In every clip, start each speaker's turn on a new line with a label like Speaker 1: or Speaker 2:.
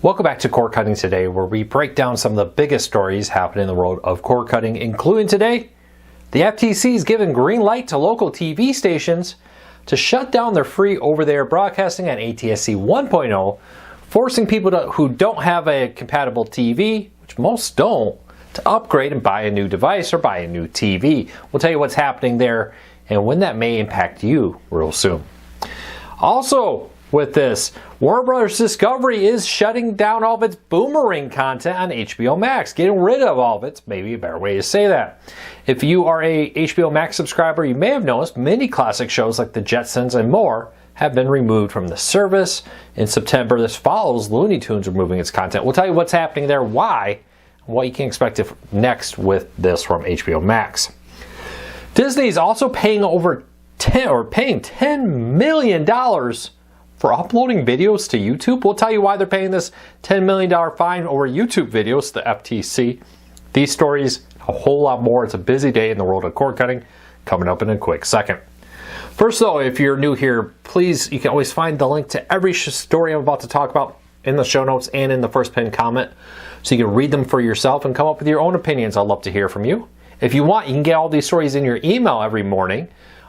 Speaker 1: Welcome back to Cord Cutting Today, where we break down some of the biggest stories happening in the world of cord cutting, including today, the FTC is giving green light to local TV stations to shut down their free over-the-air broadcasting on ATSC 1.0, forcing people who don't have a compatible TV, which most don't, to upgrade and buy a new device or buy a new TV. We'll tell you what's happening there and when that may impact you real soon. Also, with this, Warner Bros. Discovery is shutting down all of its boomerang content on HBO Max, getting rid of all of it, maybe a better way to say that. If you are a HBO Max subscriber, you may have noticed many classic shows like The Jetsons and more have been removed from the service. In September, this follows Looney Tunes removing its content. We'll tell you what's happening there, why, and what you can expect next with this from HBO Max. Disney is also paying $10 million for uploading videos to YouTube. We'll tell you why they're paying this $10 million fine over YouTube videos to the FTC. These stories, a whole lot more. It's a busy day in the world of cord cutting, coming up in a quick second. First though, if you're new here, please, you can always find the link to every story I'm about to talk about in the show notes and in the first pinned comment, so you can read them for yourself and come up with your own opinions. I'd love to hear from you. If you want, you can get all these stories in your email every morning.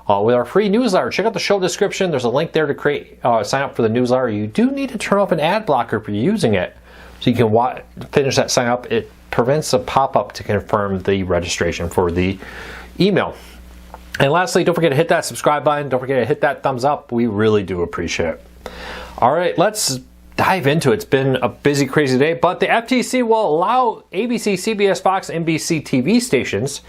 Speaker 1: With our free newsletter. Check out the show description. There's a link there to sign up for the newsletter. You do need to turn off an ad blocker if you're using it, so you can finish that sign up. It prevents a pop-up to confirm the registration for the email. And lastly, don't forget to hit that subscribe button. Don't forget to hit that thumbs up. We really do appreciate it. All right, let's dive into it. It's been a busy, crazy day, but the FTC will allow ABC, CBS, Fox, NBC TV stations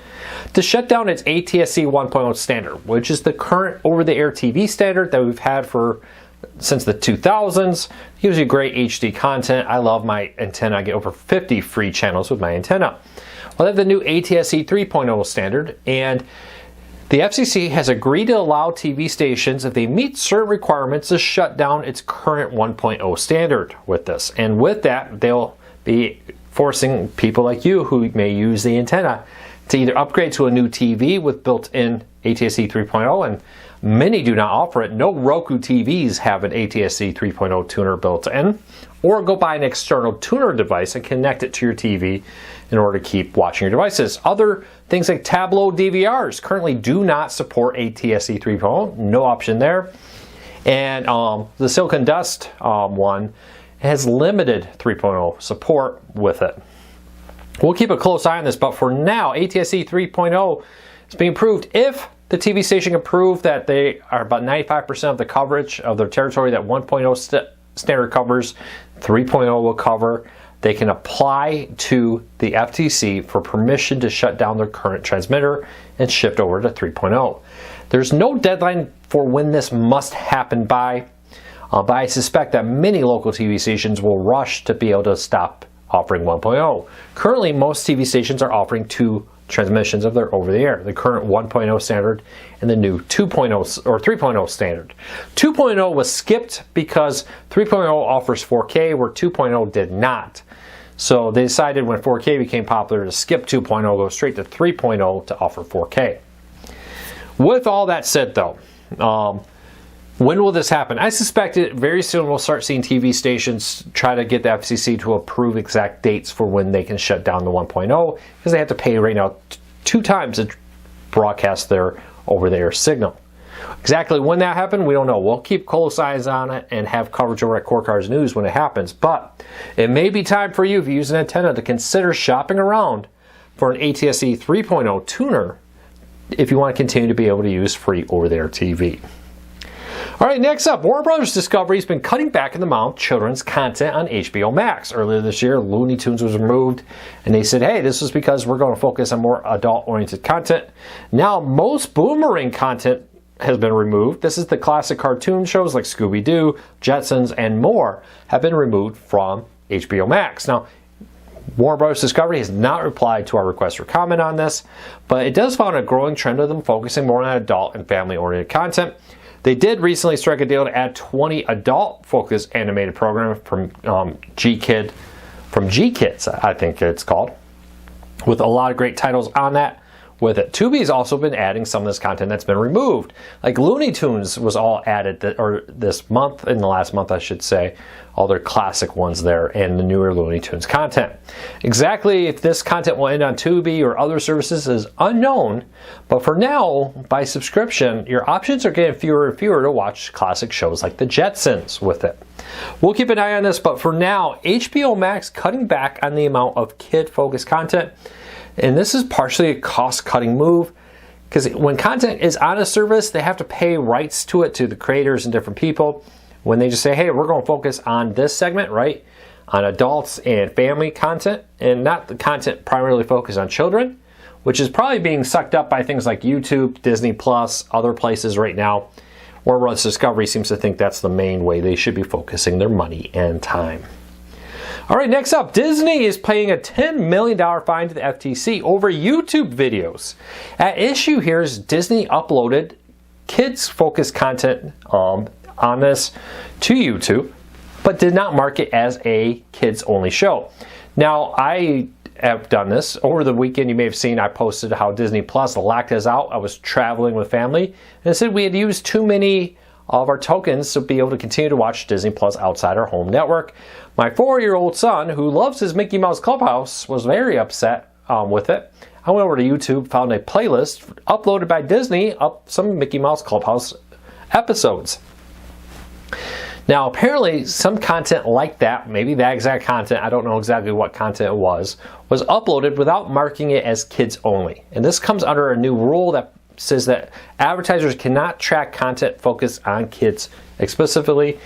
Speaker 1: to shut down its ATSC 1.0 standard, which is the current over-the-air TV standard that we've had since the 2000s. It gives you great HD content. I love my antenna. I get over 50 free channels with my antenna. Well, they have the new ATSC 3.0 standard, and the FCC has agreed to allow TV stations, if they meet certain requirements, to shut down its current 1.0 standard with this. And with that, they'll be forcing people like you who may use the antenna to either upgrade to a new TV with built-in ATSC 3.0, and many do not offer it. No Roku TVs have an ATSC 3.0 tuner built in, or go buy an external tuner device and connect it to your TV in order to keep watching your devices. Other things like Tableau DVRs currently do not support ATSC 3.0, no option there. And the Silicon Dust one has limited 3.0 support with it. We'll keep a close eye on this, but for now, ATSC 3.0 is being approved if the TV station can prove that they are about 95% of the coverage of their territory that 1.0 standard covers, 3.0 will cover. They can apply to the FTC for permission to shut down their current transmitter and shift over to 3.0. There's no deadline for when this must happen by, but I suspect that many local TV stations will rush to be able to stop offering 1.0. Currently, most TV stations are offering two transmissions of their over-the-air, the current 1.0 standard and the new 2.0 or 3.0 standard. 2.0 was skipped because 3.0 offers 4K where 2.0 did not. So they decided when 4K became popular to skip 2.0, go straight to 3.0 to offer 4K. With all that said though, when will this happen? I suspect it very soon we'll start seeing TV stations try to get the FCC to approve exact dates for when they can shut down the 1.0, because they have to pay right now 2 times to broadcast their over-the-air signal. Exactly when that happens, we don't know. We'll keep close eyes on it and have coverage over at Cord Cars News when it happens. But it may be time for you, if you use an antenna, to consider shopping around for an ATSC 3.0 tuner if you want to continue to be able to use free over-the-air TV. All right, next up, Warner Bros. Discovery has been cutting back in the amount of children's content on HBO Max. Earlier this year, Looney Tunes was removed, and they said, hey, this is because we're going to focus on more adult-oriented content. Now, most boomerang content has been removed. This is the classic cartoon shows like Scooby-Doo, Jetsons, and more have been removed from HBO Max. Now, Warner Bros. Discovery has not replied to our request for comment on this, but it does find a growing trend of them focusing more on adult and family-oriented content. They did recently strike a deal to add 20 adult-focused animated programs from G-Kids, I think it's called, with a lot of great titles on that, with it. Tubi's also been adding some of this content that's been removed. Like Looney Tunes was all added this month, in the last month I should say, all their classic ones there and the newer Looney Tunes content. Exactly if this content will end on Tubi or other services is unknown, but for now, by subscription, your options are getting fewer and fewer to watch classic shows like The Jetsons with it. We'll keep an eye on this, but for now, HBO Max cutting back on the amount of kid-focused content. And this is partially a cost-cutting move because when content is on a service, they have to pay rights to it to the creators and different people. When they just say, hey, we're going to focus on this segment, right, on adults and family content and not the content primarily focused on children, which is probably being sucked up by things like YouTube, Disney Plus, other places right now. Warner Bros. Discovery seems to think that's the main way they should be focusing their money and time. All right, next up, Disney is paying a $10 million fine to the FTC over YouTube videos. At issue here is Disney uploaded kids-focused content on this to YouTube, but did not mark it as a kids-only show. Now, I have done this. Over the weekend, you may have seen I posted how Disney Plus locked us out. I was traveling with family, and it said we had used too many of our tokens to be able to continue to watch Disney Plus outside our home network. My 4-year-old son, who loves his Mickey Mouse Clubhouse, was very upset with it. I went over to YouTube, found a playlist uploaded by Disney of some Mickey Mouse Clubhouse episodes. Now, apparently, some content like that, maybe that exact content, I don't know exactly what content it was uploaded without marking it as kids only. And this comes under a new rule that says that advertisers cannot track content focused on kids explicitly.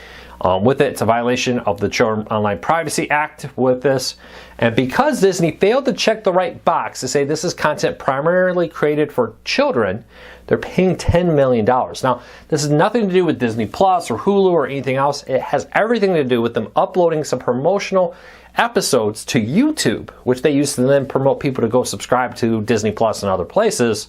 Speaker 1: With it, it's a violation of the Children Online Privacy Act with this. And because Disney failed to check the right box to say this is content primarily created for children, they're paying $10 million. Now, this has nothing to do with Disney Plus or Hulu or anything else. It has everything to do with them uploading some promotional episodes to YouTube, which they use to then promote people to go subscribe to Disney Plus and other places,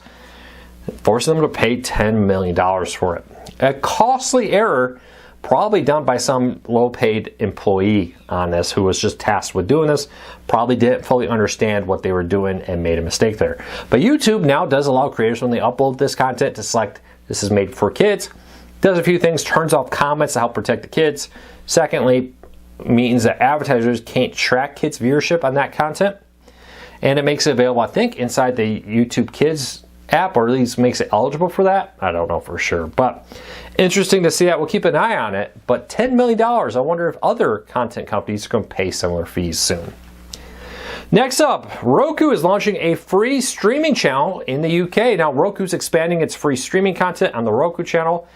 Speaker 1: forcing them to pay $10 million for it. A costly error probably done by some low-paid employee on this who was just tasked with doing this, probably didn't fully understand what they were doing and made a mistake there. But YouTube now does allow creators when they upload this content to select this is made for kids. Does a few things, turns off comments to help protect the kids. Secondly, means that advertisers can't track kids' viewership on that content. And it makes it available, I think, inside the YouTube Kids app, or at least makes it eligible for that. I don't know for sure, but interesting to see that. We'll keep an eye on it. But $10 million, I wonder if other content companies are going to pay similar fees soon. Next up, Roku is launching a free streaming channel in the UK. Now, Roku's expanding its free streaming content on the Roku channel,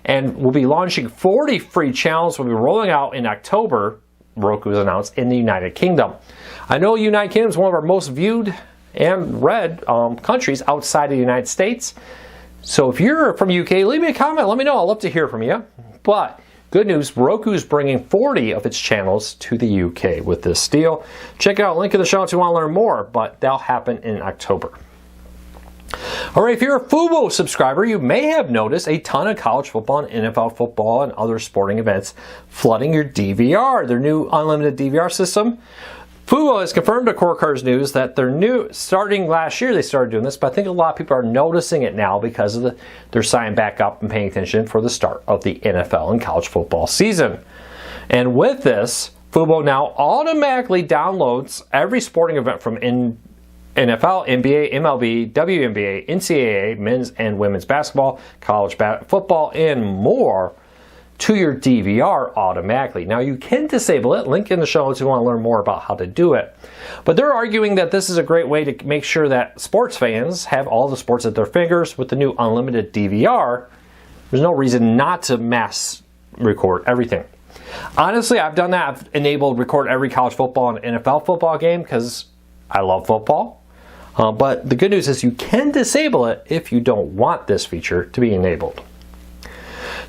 Speaker 1: and will be launching 40 free channels. Will be rolling out in October, Roku has announced, in the United Kingdom. I know the United Kingdom is one of our most viewed and read countries outside of the United States. So if you're from UK, leave me a comment. Let me know. I'd love to hear from you. But good news, Roku is bringing 40 of its channels to the UK with this deal. Check out link in the show if you want to learn more, but that'll happen in October. All right, if you're a Fubo subscriber, you may have noticed a ton of college football and NFL football and other sporting events flooding your DVR. Their new unlimited DVR system. Fubo has confirmed to Core Cars News that they're new, starting last year they started doing this, but I think a lot of people are noticing it now because of they're signing back up and paying attention for the start of the NFL and college football season. And with this, Fubo now automatically downloads every sporting event from NFL, NBA, MLB, WNBA, NCAA, men's and women's basketball, college football, and more to your DVR automatically. Now, you can disable it. Link in the show notes if you want to learn more about how to do it. But they're arguing that this is a great way to make sure that sports fans have all the sports at their fingers. With the new unlimited DVR, there's no reason not to mass record everything. Honestly, I've done that. I've enabled record every college football and NFL football game because I love football. But the good news is you can disable it if you don't want this feature to be enabled.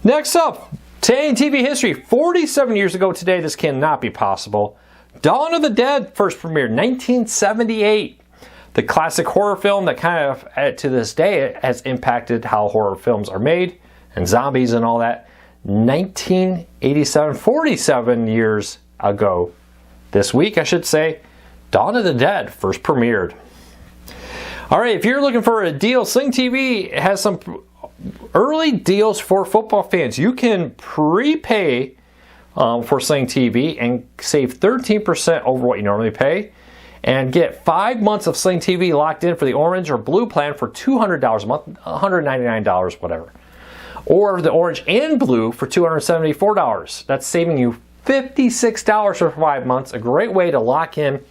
Speaker 1: Next up, today in TV history, 47 years ago today, this cannot be possible. Dawn of the Dead first premiered 1978. The classic horror film that kind of, to this day, has impacted how horror films are made and zombies and all that. 1987, 47 years ago. This week, I should say, Dawn of the Dead first premiered. All right, if you're looking for a deal, Sling TV has some early deals for football fans. You can prepay for Sling TV and save 13% over what you normally pay, and get 5 months of Sling TV locked in for the orange or blue plan for $200 a month, $199, whatever. Or the orange and blue for $274. That's saving you $56 for 5 months. A great way to lock in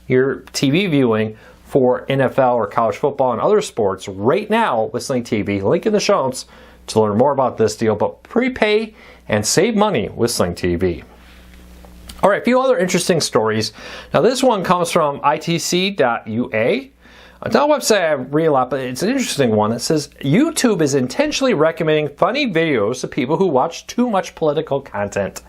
Speaker 1: your TV viewing for NFL or college football and other sports right now with Sling TV. Link in the show notes to learn more about this deal, but prepay and save money with Sling TV. All right, a few other interesting stories. Now this one comes from itc.ua. It's not a website I read a lot, but it's an interesting one. It says, YouTube is intentionally recommending funny videos to people who watch too much political content.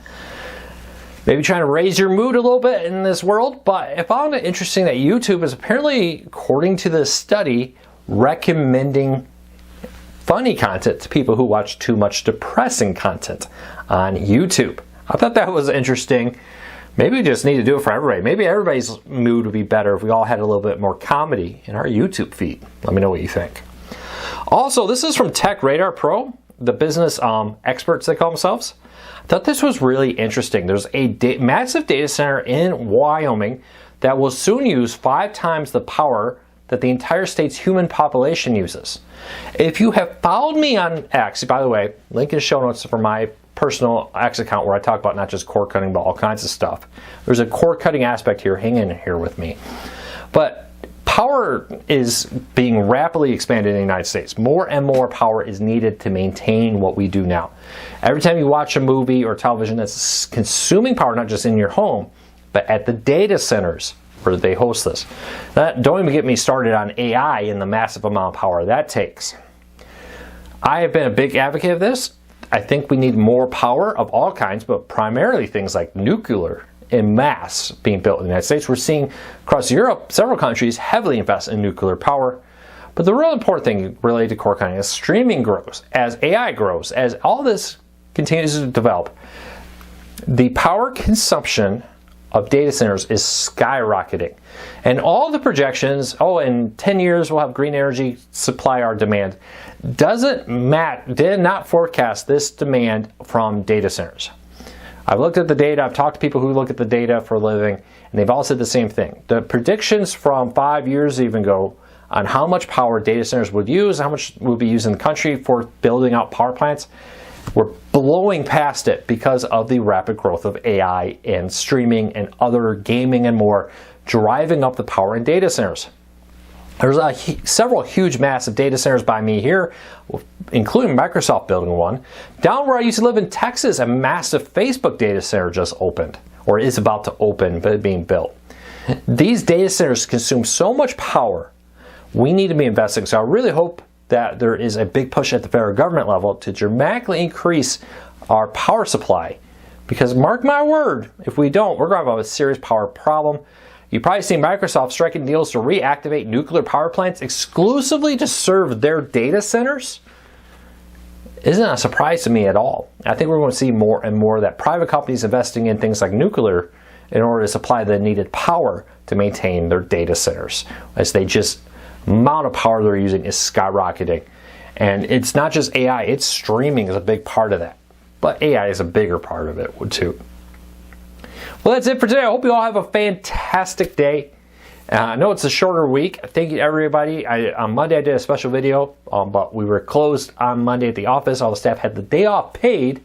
Speaker 1: Maybe trying to raise your mood a little bit in this world, but I found it interesting that YouTube is apparently, according to this study, recommending funny content to people who watch too much depressing content on YouTube. I thought that was interesting. Maybe we just need to do it for everybody. Maybe everybody's mood would be better if we all had a little bit more comedy in our YouTube feed. Let me know what you think. Also, this is from Tech Radar Pro, the business experts they call themselves. I thought this was really interesting. There's a massive data center in Wyoming that will soon use 5 times the power that the entire state's human population uses. If you have followed me on X, by the way, link in the show notes for my personal X account where I talk about not just cord cutting but all kinds of stuff. There's a cord cutting aspect here. Hang in here with me. But power is being rapidly expanded in the United States. More and more power is needed to maintain what we do now. Every time you watch a movie or television that's consuming power, not just in your home, but at the data centers where they host this. Don't even get me started on AI and the massive amount of power that takes. I have been a big advocate of this. I think we need more power of all kinds, but primarily things like nuclear en masse being built in the United States. We're seeing across Europe, several countries heavily invest in nuclear power. But the real important thing related to cord cutting is streaming grows, as AI grows, as all this continues to develop. The power consumption of data centers is skyrocketing. And all the projections, in 10 years we'll have green energy supply our demand, did not forecast this demand from data centers. I've looked at the data, I've talked to people who look at the data for a living, and they've all said the same thing. The predictions from 5 years even ago on how much power data centers would use, how much would be used in the country for building out power plants, we're blowing past it because of the rapid growth of AI and streaming and other gaming and more, driving up the power in data centers. There's several huge, massive data centers by me here, including Microsoft building one. Down where I used to live in Texas, a massive Facebook data center just opened, or is about to open, but being built. These data centers consume so much power, we need to be investing. So I really hope that there is a big push at the federal government level to dramatically increase our power supply. Because mark my word, if we don't, we're going to have a serious power problem. You've probably seen Microsoft striking deals to reactivate nuclear power plants exclusively to serve their data centers. Isn't a surprise to me at all. I think we're going to see more and more of that private companies investing in things like nuclear in order to supply the needed power to maintain their data centers, as they just amount of power they're using is skyrocketing. And it's not just AI, it's streaming is a big part of that. But AI is a bigger part of it too. Well, that's it for today. I hope you all have a fantastic day. I know it's a shorter week. Thank you to everybody. On Monday I did a special video, but we were closed on Monday at the office. All the staff had the day off paid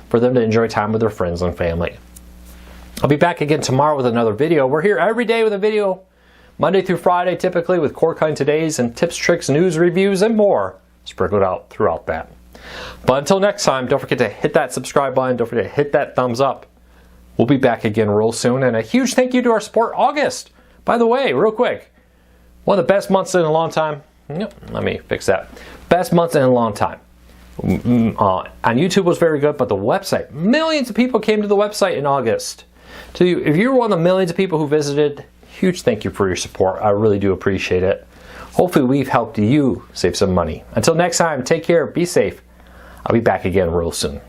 Speaker 1: for them to enjoy time with their friends and family. I'll be back again tomorrow with another video. We're here every day with a video, Monday through Friday, typically with cord cutting todays and tips, tricks, news, reviews, and more sprinkled out throughout that. But until next time, don't forget to hit that subscribe button. Don't forget to hit that thumbs up. We'll be back again real soon. And a huge thank you to our support, August. By the way, real quick, one of the best months in a long time. Let me fix that. Best months in a long time. On YouTube was very good, but the website, millions of people came to the website in August. If you're one of the millions of people who visited, huge thank you for your support. I really do appreciate it. Hopefully we've helped you save some money. Until next time, take care, be safe. I'll be back again real soon.